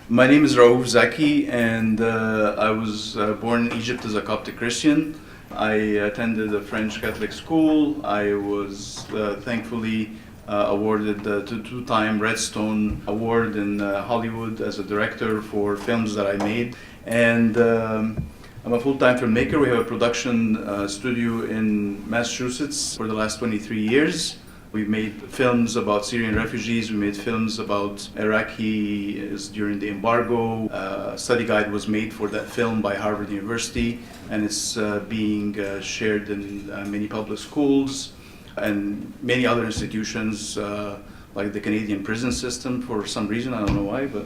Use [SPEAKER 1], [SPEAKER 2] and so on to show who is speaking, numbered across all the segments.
[SPEAKER 1] My name is Raouf Zaki, and I was born in Egypt as a Coptic Christian. I attended a French Catholic school. I was thankfully awarded the two-time Redstone Award in Hollywood as a director for films that I made. And I'm a full-time filmmaker. We have a production studio in Massachusetts for the last 23 years. We've made films about Syrian refugees. We made films about Iraqis during the embargo. A study guide was made for that film by Harvard University, and it's being shared in many public schools and many other institutions, like the Canadian prison system for some reason, I don't know why, but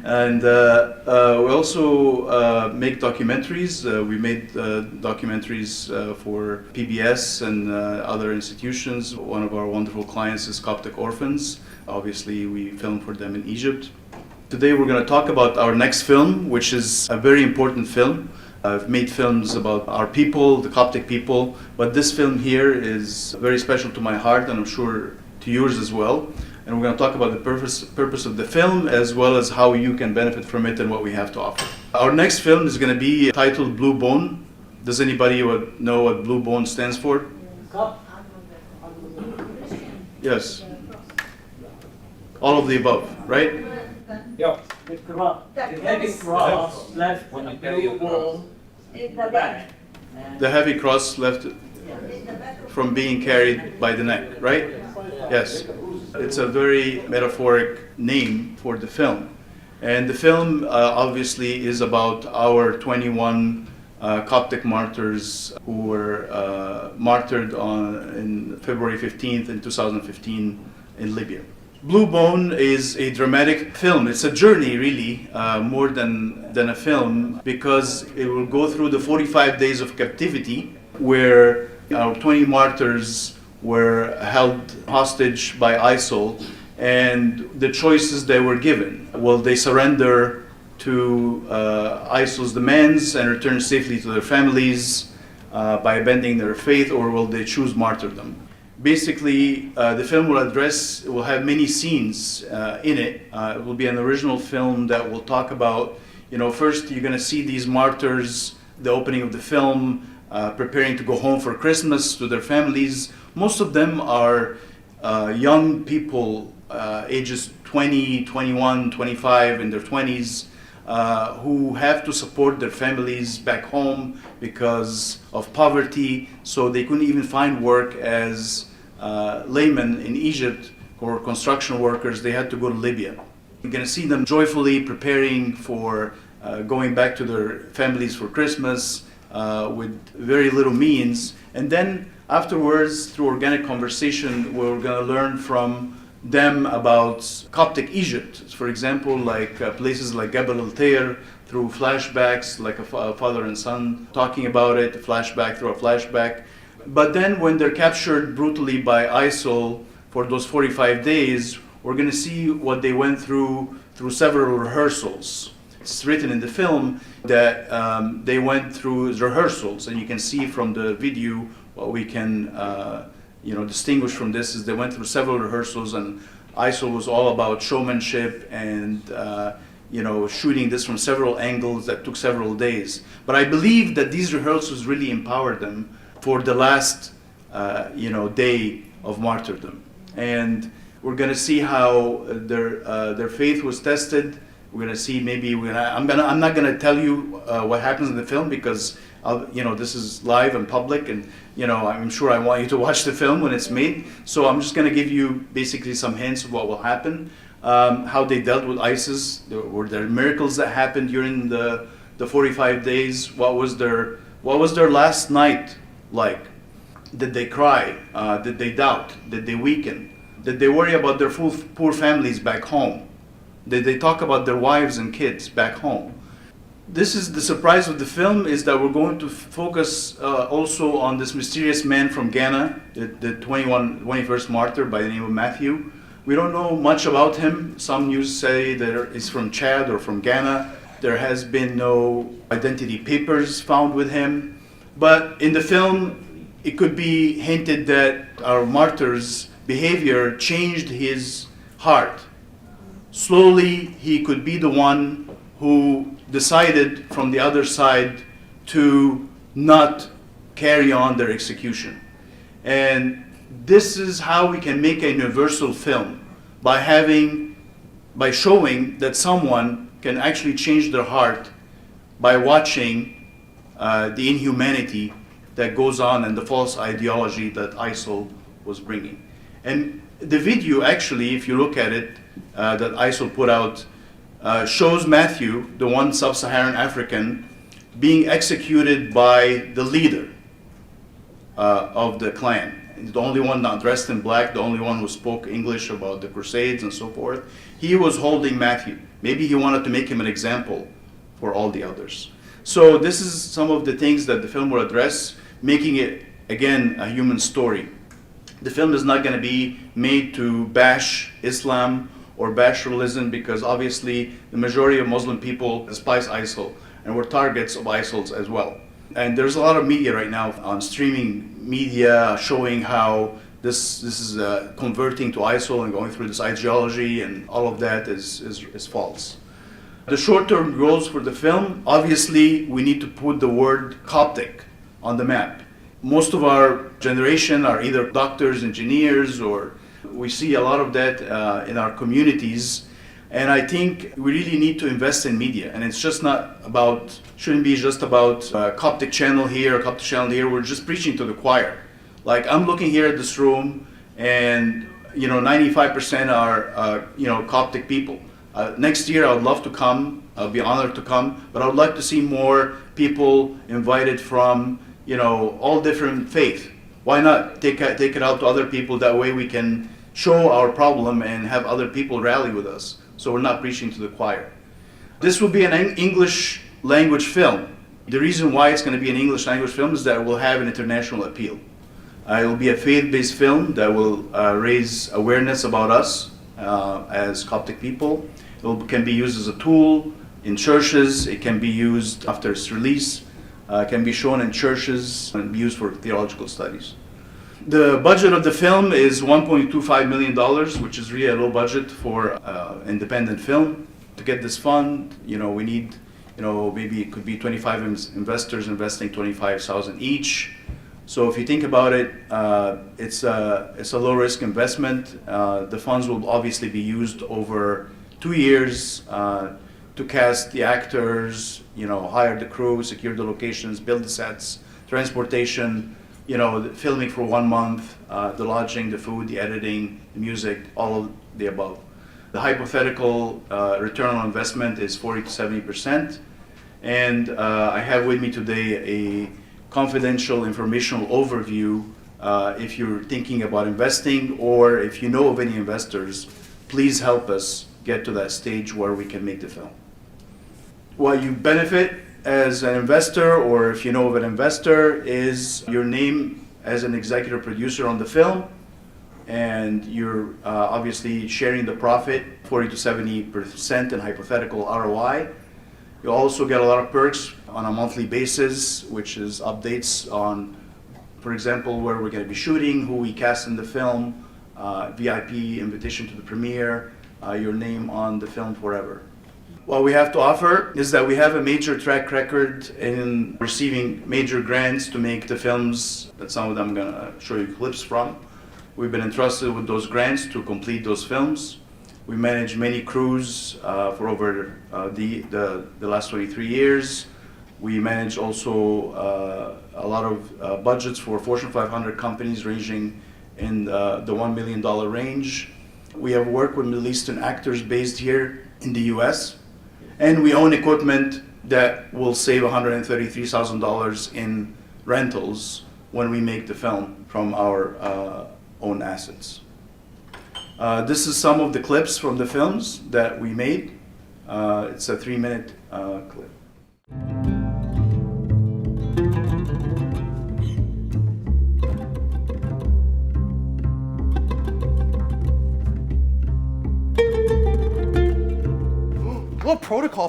[SPEAKER 1] and we also make documentaries. We made documentaries for PBS and other institutions. One of our wonderful clients is Coptic Orphans. Obviously, we film for them in Egypt. Today we're going to talk about our next film, which is a very important film. I've made films about our people, the Coptic people, but this film here is very special to my heart, and I'm sure to yours as well. And we're going to talk about the purpose of the film, as well as how you can benefit from it and what we have to offer. Our next film is going to be titled Blue Bone. Does anybody know what Blue Bone stands for? Yes. All of the above, right?
[SPEAKER 2] Yeah. The heavy cross left when you carry a cross in the back.
[SPEAKER 1] The heavy cross left from being carried by the neck, right? Yes. It's a very metaphoric name for the film. And the film obviously is about our 21 Coptic martyrs who were martyred in February 15th in 2015 in Libya. Blue Bone is a dramatic film. It's a journey, really, more than a film, because it will go through the 45 days of captivity where our 20 martyrs were held hostage by ISIL, and the choices they were given. Will they surrender to ISIL's demands and return safely to their families by abandoning their faith, or will they choose martyrdom? Basically, the film will have many scenes in it. It will be an original film that will talk about, first you're going to see these martyrs, the opening of the film, preparing to go home for Christmas to their families. Most of them are young people, ages 20, 21, 25, in their 20s, who have to support their families back home because of poverty, so they couldn't even find work as laymen in Egypt or construction workers. They had to go to Libya. You're going to see them joyfully preparing for going back to their families for Christmas with very little means. And then afterwards, through organic conversation, we're going to learn from them about Coptic Egypt. For example, like places like Gebel el-Tair, through flashbacks, like a father and son talking about it, flashback through a flashback. But then when they're captured brutally by ISIL for those 45 days, we're going to see what they went through several rehearsals. It's written in the film that they went through rehearsals, and you can see from the video what we can distinguish from this is they went through several rehearsals, and ISIL was all about showmanship and shooting this from several angles that took several days. But I believe that these rehearsals really empowered them for the last day of martyrdom. And we're going to see how their faith was tested. We're going to see I'm not going to tell you what happens in the film, because this is live and public, and I'm sure I want you to watch the film when it's made. So I'm just going to give you basically some hints of what will happen, how they dealt with ISIS. Were there miracles that happened during the 45 days? What was their last night like? Did they cry? Did they doubt? Did they weaken? Did they worry about their poor families back home? Did they talk about their wives and kids back home? This is the surprise of the film, is that we're going to focus also on this mysterious man from Ghana, the 21st martyr by the name of Matthew. We don't know much about him. Some news say that he's from Chad or from Ghana. There has been no identity papers found with him. But in the film, it could be hinted that our martyr's behavior changed his heart. slowly he could be the one who decided from the other side to not carry on their execution. And this is how we can make a universal film, by showing that someone can actually change their heart by watching the inhumanity that goes on and the false ideology that ISIL was bringing. And the video, actually, if you look at it, that ISIL put out, shows Matthew, the one sub-Saharan African, being executed by the leader of the clan. The only one not dressed in black, the only one who spoke English about the Crusades and so forth. He was holding Matthew. Maybe he wanted to make him an example for all the others. So this is some of the things that the film will address, making it, again, a human story. The film is not going to be made to bash Islam or bash religion, because obviously the majority of Muslim people despise ISIL and were targets of ISIL as well. And there's a lot of media right now on streaming media showing how this is converting to ISIL and going through this ideology, and all of that is false. The short-term goals for the film, obviously we need to put the word Coptic on the map. Most of our generation are either doctors, engineers, or we see a lot of that in our communities. And I think we really need to invest in media. And it's just not about, shouldn't be just about Coptic channel here, Coptic channel here. We're just preaching to the choir. Like, I'm looking here at this room, and 95% are Coptic people. Next year I would love to come. I'll be honored to come. But I would like to see more people invited from all different faith. Why not take it out to other people? That way we can show our problem and have other people rally with us. So we're not preaching to the choir. This will be an English language film. The reason why it's going to be an English language film is that it will have an international appeal. It will be a faith-based film that will raise awareness about us as Coptic people. It can be used as a tool in churches. It can be used after its release. It can be shown in churches and be used for theological studies. The budget of the film is $1.25 million, which is really a low budget for independent film. To get this fund, we need, maybe it could be 25 investors investing $25,000 each. So if you think about it, it's a low risk investment. The funds will obviously be used over 2 years to cast the actors, hire the crew, secure the locations, build the sets, transportation, the filming for 1 month, the lodging, the food, the editing, the music, all of the above. The hypothetical return on investment is 40 to 70%. And I have with me today a confidential informational overview. If you're thinking about investing, or if you know of any investors, please help us get to that stage where we can make the film. What you benefit as an investor, or if you know of an investor, is your name as an executive producer on the film, and you're obviously sharing the profit, 40 to 70% in hypothetical ROI. You also get a lot of perks on a monthly basis, which is updates on, for example, where we're going to be shooting, who we cast in the film, VIP invitation to the premiere, your name on the film forever. What we have to offer is that we have a major track record in receiving major grants to make the films that some of them I'm going to show you clips from. We've been entrusted with those grants to complete those films. We manage many crews for over the last 23 years. We manage also a lot of budgets for Fortune 500 companies ranging in the $1 million range. We have worked with Middle Eastern actors based here in the US. And we own equipment that will save $133,000 in rentals when we make the film from our own assets. This is some of the clips from the films that we made. It's a 3-minute clip.
[SPEAKER 3] Oh, protocol.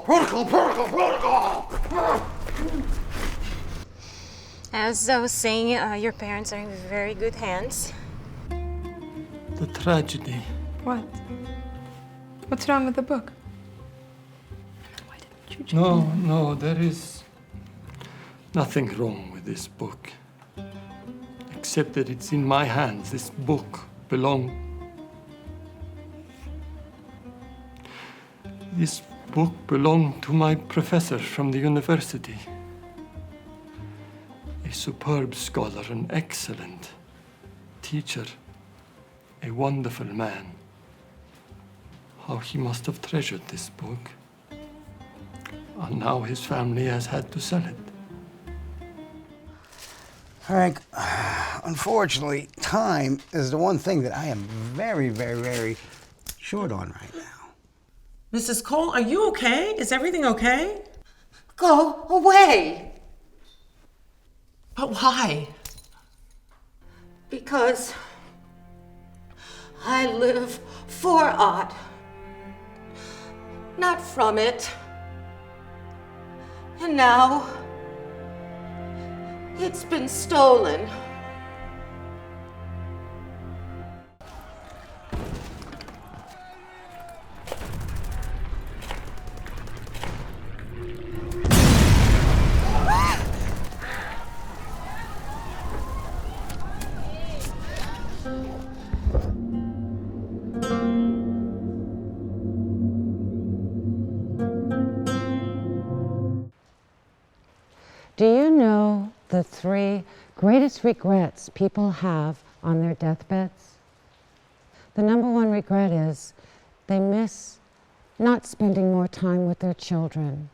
[SPEAKER 4] As I was saying, your parents are in very good hands.
[SPEAKER 3] The tragedy.
[SPEAKER 4] What?
[SPEAKER 5] What's wrong with the book?
[SPEAKER 6] No, there is nothing wrong with this book. Except that it's in my hands. This book belongs to my professor from the university. A superb scholar, an excellent teacher, a wonderful man. How he must have treasured this book. And now his family has had to sell it.
[SPEAKER 7] Frank, unfortunately, time is the one thing that I am very, very, very short on right now.
[SPEAKER 8] Mrs. Cole, are you okay? Is everything okay?
[SPEAKER 9] Go away.
[SPEAKER 8] But why?
[SPEAKER 9] Because I live for art, not from it. And now it's been stolen.
[SPEAKER 10] Do you know the 3 greatest regrets people have on their deathbeds? The number 1 regret is they miss not spending more time with their children.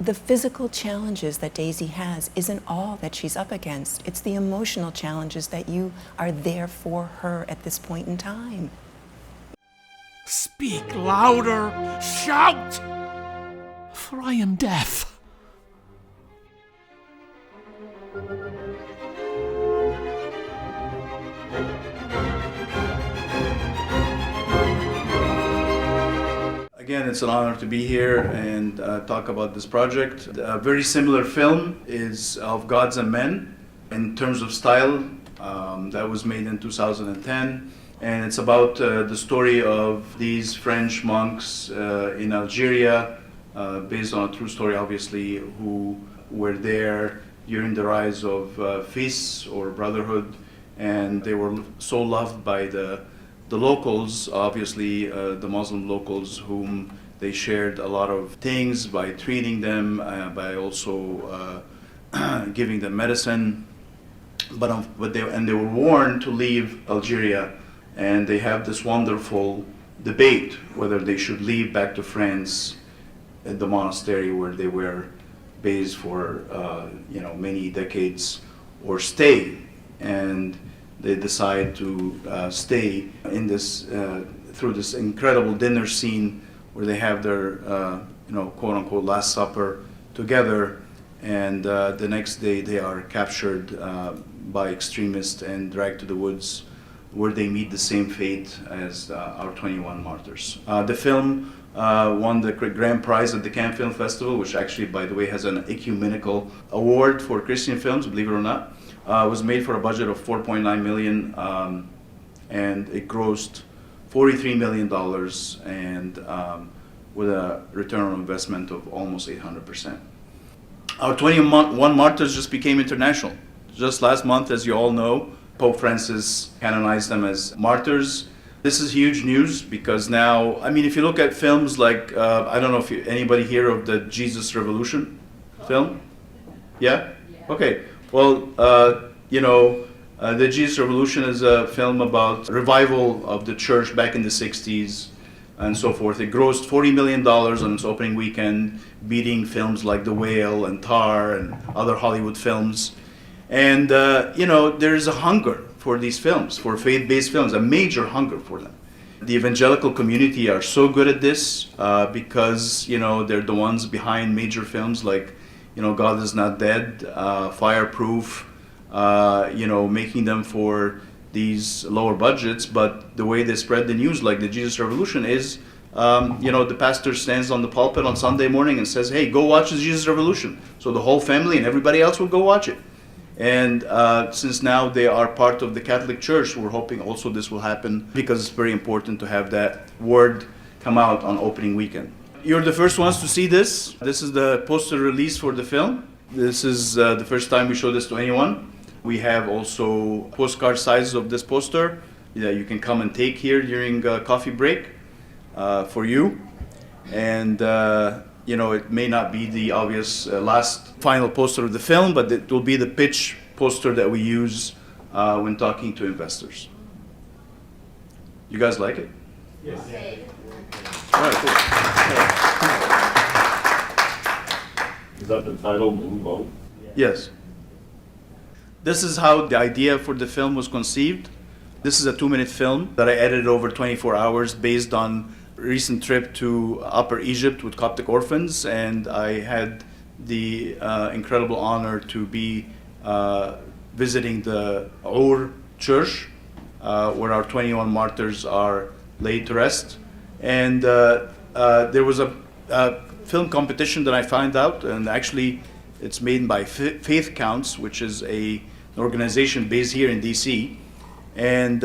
[SPEAKER 11] The physical challenges that Daisy has isn't all that she's up against. It's the emotional challenges that you are there for her at this point in time.
[SPEAKER 12] Speak louder! Shout! For I am deaf.
[SPEAKER 1] Again, it's an honor to be here and talk about this project. A very similar film is Of Gods and Men in terms of style. That was made in 2010. And it's about the story of these French monks in Algeria, based on a true story, obviously, who were there during the rise of FIS, or Brotherhood. And they were so loved by the locals, obviously the Muslim locals, whom they shared a lot of things by treating them, by also giving them medicine. But they were warned to leave Algeria, and they have this wonderful debate whether they should leave back to France at the monastery where they were based for many decades, or stay. And they decide to stay in this through this incredible dinner scene where they have their quote unquote Last Supper together, and the next day they are captured by extremists and dragged to the woods, where they meet the same fate as our 21 martyrs. The film won the grand prize at the Cannes Film Festival, which actually, by the way, has an ecumenical award for Christian films, believe it or not. Was made for a budget of $4.9 million, and it grossed $43 million, and with a return on investment of almost 800%. Our 21 martyrs just became international. Just last month, as you all know, Pope Francis canonized them as martyrs. This is huge news because now, I mean, if you look at films like, I don't know if anybody here of the Jesus Revolution film? Yeah? Okay. Well, the Jesus Revolution is a film about revival of the church back in the 60s and so forth. It grossed $40 million on its opening weekend, beating films like The Whale and Tar and other Hollywood films. And, there is a hunger for these films, for faith-based films, a major hunger for them. The evangelical community are so good at this because, they're the ones behind major films like God Is Not Dead, Fireproof, making them for these lower budgets, but the way they spread the news, like the Jesus Revolution, is the pastor stands on the pulpit on Sunday morning and says, hey, go watch the Jesus Revolution. So the whole family and everybody else will go watch it. And since now they are part of the Catholic Church, we're hoping also this will happen because it's very important to have that word come out on opening weekend. You're the first ones to see this. This is the poster release for the film. This is the first time we show this to anyone. We have also postcard sizes of this poster that you can come and take here during coffee break for you. And it may not be the obvious last final poster of the film, but it will be the pitch poster that we use when talking to investors. You guys like it? Yes. All right, cool.
[SPEAKER 5] Is that the title, Moonboat?
[SPEAKER 1] Yes. This is how the idea for the film was conceived. This is a 2-minute film that I edited over 24 hours based on a recent trip to Upper Egypt with Coptic orphans, and I had the incredible honor to be visiting the Our Church, where our 21 martyrs are laid to rest. And there was a film competition that I found out, and actually it's made by Faith Counts, which is an organization based here in DC. And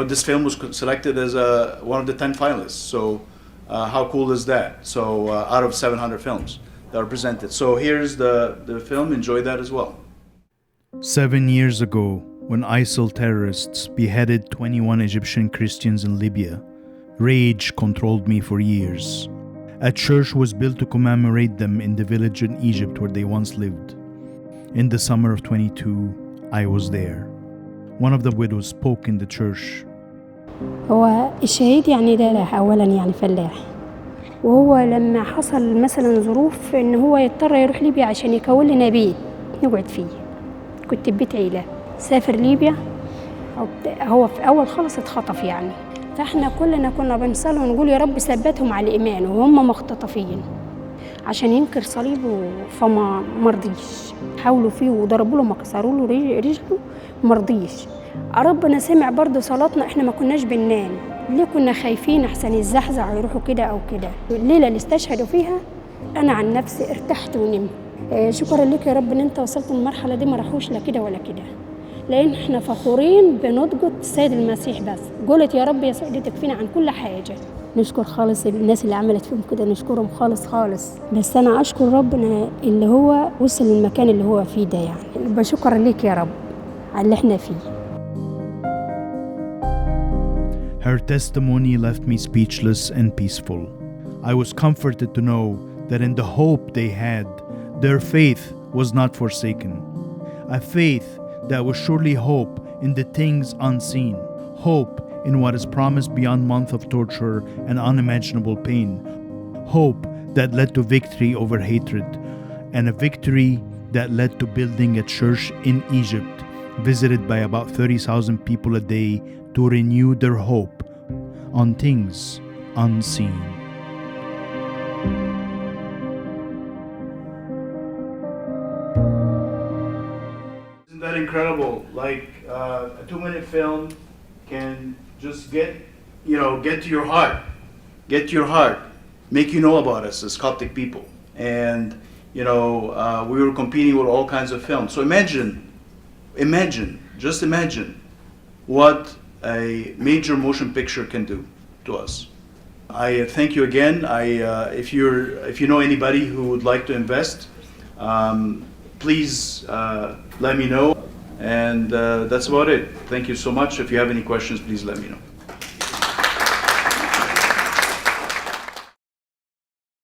[SPEAKER 1] this film was selected as one of the 10 finalists. So how cool is that? So out of 700 films that are presented. So here's the film. Enjoy that as well.
[SPEAKER 13] 7 years ago, when ISIL terrorists beheaded 21 Egyptian Christians in Libya, rage controlled me for years. A church was built to commemorate them in the village in Egypt where they once lived. In the summer of 22, I was there. One of the widows spoke in the church.
[SPEAKER 14] هو الشهيد يعني ده أولا يعني فلاح، وهو لما حصل مثلا ظروف إن هو يضطر يروح ليبيا عشان يكون لنا بيت نقعد فيه. كنت ببيت عيلة، سافر ليبيا، هو في أول خالص اتخطف يعني. فاحنا كلنا كنا بنصلي ونقول يا رب ثبتهم على الإيمان وهم مختطفين عشان ينكر صليبه، فما مرضيش. حاولوا فيه وضربوا له مكسروا له رجله مرضيش. ربنا سمع برضه صلاتنا، احنا ما كناش بننام. ليه كنا خايفين احسن يزحزح يروحوا كده او كده. الليله اللي استشهدوا فيها انا عن نفسي ارتحت ونمت. شكرا لك يا رب ان انت وصلت للمرحله دي، ما راحوش لا كده ولا كده، لان احنا فخورين بنضجة السيد المسيح. بس قلت يا رب يسوع دي تكفينا عن كل حاجه. نشكر خالص الناس اللي عملت فيهم كده، نشكرهم خالص خالص. بس انا اشكر ربنا اللي هو وصل للمكان اللي هو فيه ده، يعني بشكر ليك يا رب على اللي احنا فيه.
[SPEAKER 13] Her testimony left me speechless and peaceful. I was comforted to know that in the hope they had, their faith was not forsaken. A faith that was surely hope in the things unseen, hope in what is promised beyond months of torture and unimaginable pain, hope that led to victory over hatred, and a victory that led to building a church in Egypt, visited by about 30,000 people a day to renew their hope on things unseen.
[SPEAKER 1] Isn't that incredible? Like a 2-minute film can just get to your heart, make you know about us as Coptic people. And we were competing with all kinds of films. So just imagine what a major motion picture can do to us. I thank you again. If you know anybody who would like to invest, please let me know. And that's about it. Thank you so much. If you have any questions, please let me know.